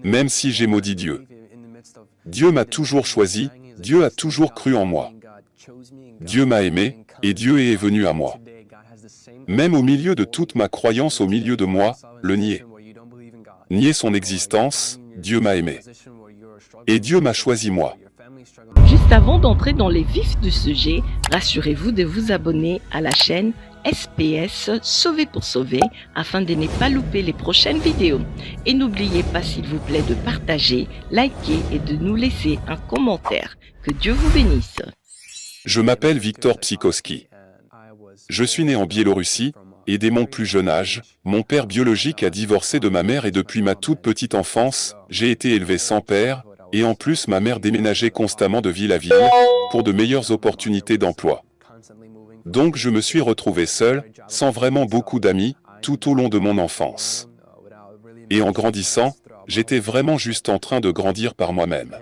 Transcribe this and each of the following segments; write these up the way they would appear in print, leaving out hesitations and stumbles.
même si j'ai maudit Dieu. Dieu m'a toujours choisi, Dieu a toujours cru en moi. Dieu m'a aimé, et Dieu est venu à moi. Même au milieu de toute ma croyance, au milieu de moi, le nier. Nier son existence, Dieu m'a aimé. Et Dieu m'a choisi moi. Juste avant d'entrer dans les vifs du sujet, rassurez-vous de vous abonner à la chaîne SPS Sauver pour Sauver afin de ne pas louper les prochaines vidéos. Et n'oubliez pas s'il vous plaît de partager, liker et de nous laisser un commentaire. Que Dieu vous bénisse. Je m'appelle Victor Psychowski. Je suis né en Biélorussie, et dès mon plus jeune âge, mon père biologique a divorcé de ma mère et depuis ma toute petite enfance, j'ai été élevé sans père, et en plus ma mère déménageait constamment de ville à ville, pour de meilleures opportunités d'emploi. Donc je me suis retrouvé seul, sans vraiment beaucoup d'amis, tout au long de mon enfance. Et en grandissant, j'étais vraiment juste en train de grandir par moi-même.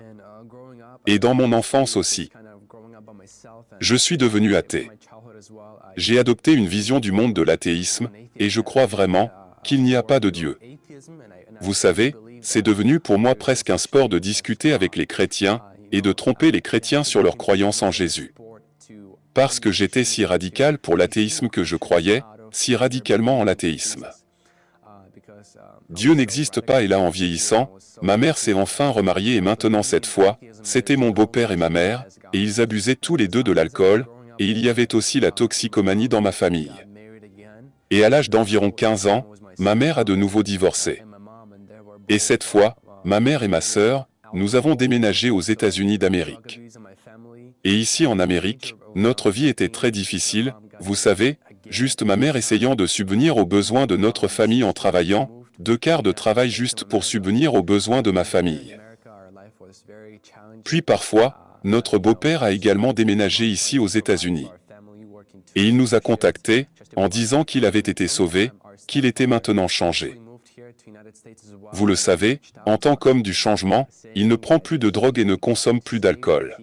Et dans mon enfance aussi. Je suis devenu athée. J'ai adopté une vision du monde de l'athéisme, et je crois vraiment qu'il n'y a pas de Dieu. Vous savez, c'est devenu pour moi presque un sport de discuter avec les chrétiens, et de tromper les chrétiens sur leur croyance en Jésus. Parce que j'étais si radical pour l'athéisme que je croyais, si radicalement en l'athéisme. Dieu n'existe pas et là en vieillissant, ma mère s'est enfin remariée et maintenant cette fois, c'était mon beau-père et ma mère, et ils abusaient tous les deux de l'alcool, et il y avait aussi la toxicomanie dans ma famille. Et à l'âge d'environ 15 ans, ma mère a de nouveau divorcé. Et cette fois, ma mère et ma sœur, nous avons déménagé aux États-Unis d'Amérique. Et ici en Amérique, notre vie était très difficile, vous savez, juste ma mère essayant de subvenir aux besoins de notre famille en travaillant, 2 quarts de travail juste pour subvenir aux besoins de ma famille. Puis parfois, notre beau-père a également déménagé ici aux États-Unis. Et il nous a contactés, en disant qu'il avait été sauvé, qu'il était maintenant changé. Vous le savez, en tant qu'homme du changement, il ne prend plus de drogue et ne consomme plus d'alcool.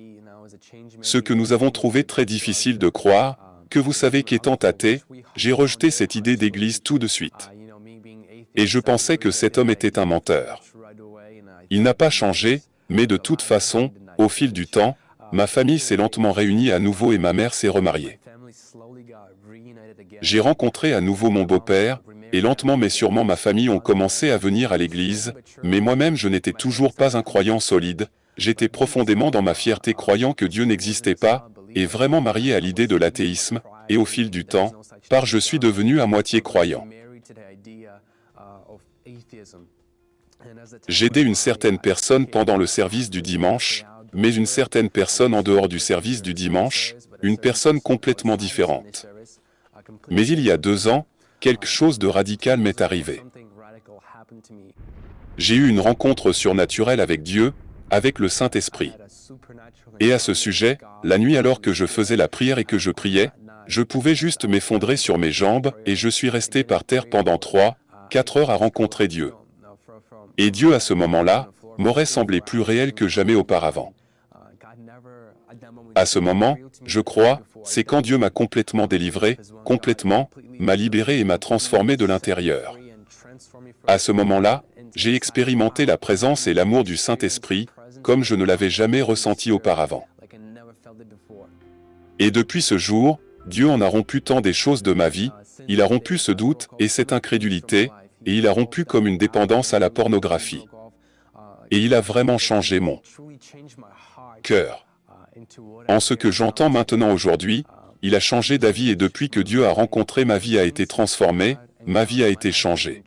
Ce que nous avons trouvé très difficile de croire, que vous savez qu'étant athée, j'ai rejeté cette idée d'église tout de suite. Et je pensais que cet homme était un menteur. Il n'a pas changé, mais de toute façon, au fil du temps, ma famille s'est lentement réunie à nouveau et ma mère s'est remariée. J'ai rencontré à nouveau mon beau-père, et lentement mais sûrement ma famille ont commencé à venir à l'église, mais moi-même je n'étais toujours pas un croyant solide, j'étais profondément dans ma fierté croyant que Dieu n'existait pas, et vraiment marié à l'idée de l'athéisme, et au fil du temps, je suis devenu à moitié croyant. J'aidais une certaine personne pendant le service du dimanche, mais une certaine personne en dehors du service du dimanche, une personne complètement différente. Mais il y a 2 ans, quelque chose de radical m'est arrivé. J'ai eu une rencontre surnaturelle avec Dieu, avec le Saint-Esprit. Et à ce sujet, la nuit alors que je faisais la prière et que je priais, je pouvais juste m'effondrer sur mes jambes et je suis resté par terre pendant 3-4 heures à rencontrer Dieu. Et Dieu à ce moment-là, m'aurait semblé plus réel que jamais auparavant. À ce moment, je crois, c'est quand Dieu m'a complètement délivré, complètement, m'a libéré et m'a transformé de l'intérieur. À ce moment-là, j'ai expérimenté la présence et l'amour du Saint-Esprit, comme je ne l'avais jamais ressenti auparavant. Et depuis ce jour, Dieu en a rompu tant des choses de ma vie, il a rompu ce doute et cette incrédulité, et il a rompu comme une dépendance à la pornographie. Et il a vraiment changé mon cœur. En ce que j'entends maintenant aujourd'hui, il a changé d'avis et depuis que Dieu a rencontré ma vie a été transformée, ma vie a été changée.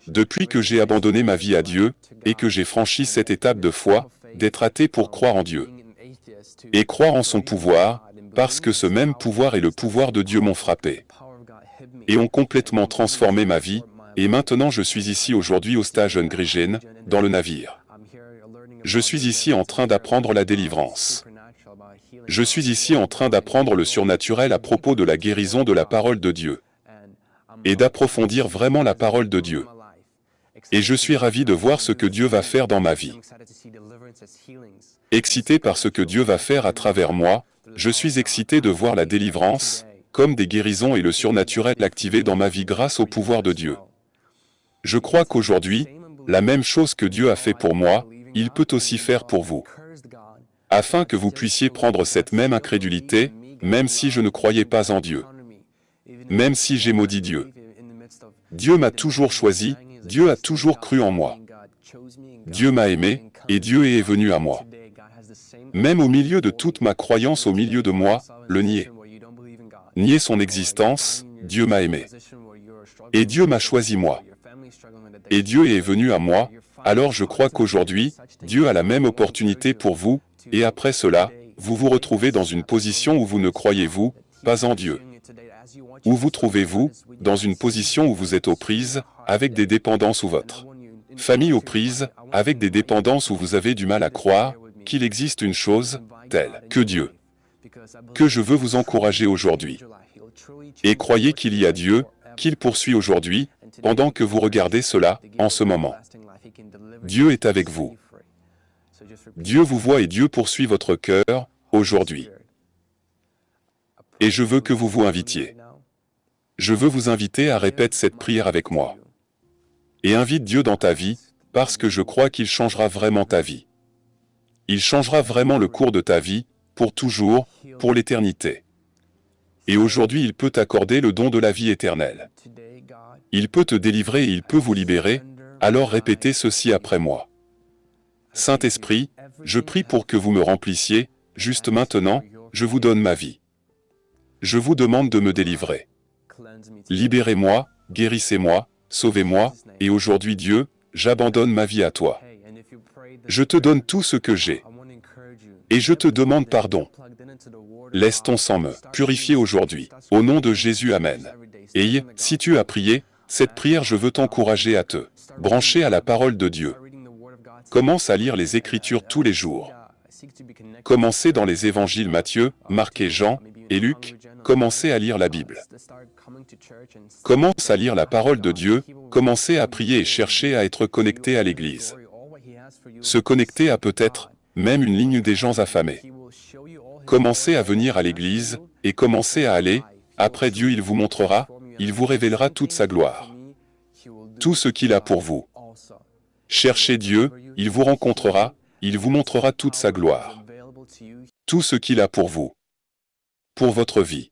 Depuis que j'ai abandonné ma vie à Dieu, et que j'ai franchi cette étape de foi, d'être athée pour croire en Dieu. Et croire en son pouvoir, parce que ce même pouvoir et le pouvoir de Dieu m'ont frappé. Et ont complètement transformé ma vie, et maintenant je suis ici aujourd'hui au stage Ungrigen, dans le navire. Je suis ici en train d'apprendre la délivrance. Je suis ici en train d'apprendre le surnaturel à propos de la guérison de la parole de Dieu. Et d'approfondir vraiment la parole de Dieu. Et je suis ravi de voir ce que Dieu va faire dans ma vie. Excité par ce que Dieu va faire à travers moi, je suis excité de voir la délivrance, comme des guérisons et le surnaturel activé dans ma vie grâce au pouvoir de Dieu. Je crois qu'aujourd'hui, La même chose que Dieu a fait pour moi, il peut aussi faire pour vous. Afin que vous puissiez prendre cette même incrédulité, même si je ne croyais pas en Dieu. Même si j'ai maudit Dieu. Dieu m'a toujours choisi, Dieu a toujours cru en moi. Dieu m'a aimé, et Dieu est venu à moi. Même au milieu de toute ma croyance au milieu de moi, le nier. Nier son existence, Dieu m'a aimé. Et Dieu m'a choisi moi. Et Dieu est venu à moi, alors je crois qu'aujourd'hui, Dieu a la même opportunité pour vous, et après cela, vous vous retrouvez dans une position où vous ne croyez-vous pas en Dieu. Où vous trouvez-vous, dans une position où vous êtes aux prises, avec des dépendances ou votre famille aux prises, avec des dépendances où vous avez du mal à croire qu'il existe une chose, telle que Dieu. Que je veux vous encourager aujourd'hui. Et croyez qu'il y a Dieu, qu'il poursuit aujourd'hui, pendant que vous regardez cela, en ce moment. Dieu est avec vous. Dieu vous voit et Dieu poursuit votre cœur, aujourd'hui. Et je veux que vous vous invitiez. Je veux vous inviter à répéter cette prière avec moi. Et invite Dieu dans ta vie, parce que je crois qu'il changera vraiment ta vie. Il changera vraiment le cours de ta vie, pour toujours, pour l'éternité. Et aujourd'hui il peut t'accorder le don de la vie éternelle. Il peut te délivrer et il peut vous libérer, alors répétez ceci après moi. Saint-Esprit, je prie pour que vous me remplissiez, juste maintenant, je vous donne ma vie. Je vous demande de me délivrer. Libérez-moi, guérissez-moi, sauvez-moi, et aujourd'hui Dieu, j'abandonne ma vie à toi. Je te donne tout ce que j'ai. Et je te demande pardon. Laisse ton sang me purifier aujourd'hui. Au nom de Jésus, Amen. Et si tu as prié, cette prière je veux t'encourager à te brancher à la parole de Dieu. Commence à lire les Écritures tous les jours. Commencez dans les évangiles Matthieu, Marc et Jean, et Luc, commencez à lire la Bible. Commence à lire la parole de Dieu, commencez à prier et chercher à être connecté à l'Église. Se connecter à peut-être, même une ligne des gens affamés. Commencez à venir à l'Église, et commencez à aller, après Dieu il vous montrera, il vous révélera toute sa gloire. Tout ce qu'il a pour vous. Cherchez Dieu, il vous rencontrera, il vous montrera toute sa gloire. Tout ce qu'il a pour vous. Pour votre vie.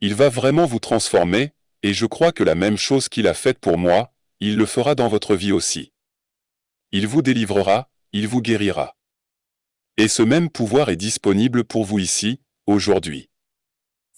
Il va vraiment vous transformer, et je crois que la même chose qu'il a faite pour moi, il le fera dans votre vie aussi. Il vous délivrera, il vous guérira. Et ce même pouvoir est disponible pour vous ici, aujourd'hui.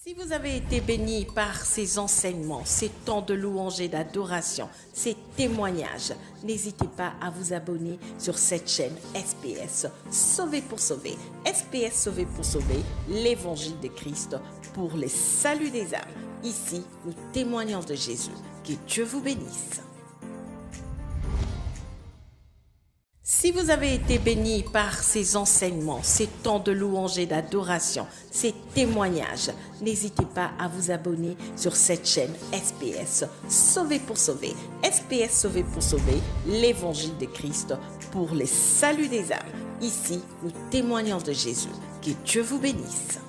Si vous avez été béni par ces enseignements, ces temps de louange et d'adoration, ces témoignages, n'hésitez pas à vous abonner sur cette chaîne SPS Sauvé pour sauver. SPS Sauvé pour sauver, l'évangile de Christ pour les saluts des âmes. Ici, nous témoignons de Jésus. Que Dieu vous bénisse. Si vous avez été béni par ces enseignements, ces temps de louange et d'adoration, ces témoignages, n'hésitez pas à vous abonner sur cette chaîne SPS Sauvé pour sauver. SPS Sauvé pour sauver, l'évangile de Christ pour les saluts des âmes. Ici, nous témoignons de Jésus. Que Dieu vous bénisse.